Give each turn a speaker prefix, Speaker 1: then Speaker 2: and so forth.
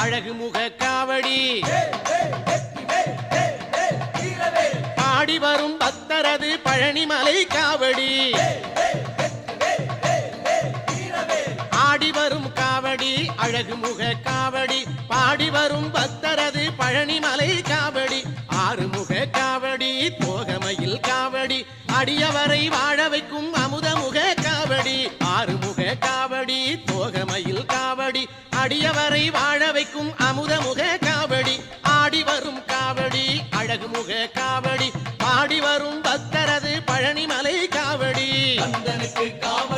Speaker 1: அழகு முக காவடி பாடி வரும் பக்தரது பழனிமலை காவடி ஆடி வரும் காவடி அழகு முக காவடி பாடி வரும் பக்தரது பழனிமலை காவடி ஆறுமுக காவடி தோகமையில் காவடி அடியவரை வாழ வைக்கும் அமுதமுக காவடி ஆறுமுக காவடி தோகமையில் காவடி அடியவரை வாழ வைக்கும் அமுதமுக காவடி ஆடி வரும் காவடி அழகு முக காவடி பாடி வரும் பக்தரது பழனிமலை காவடி
Speaker 2: கந்தனுக்கு காவடி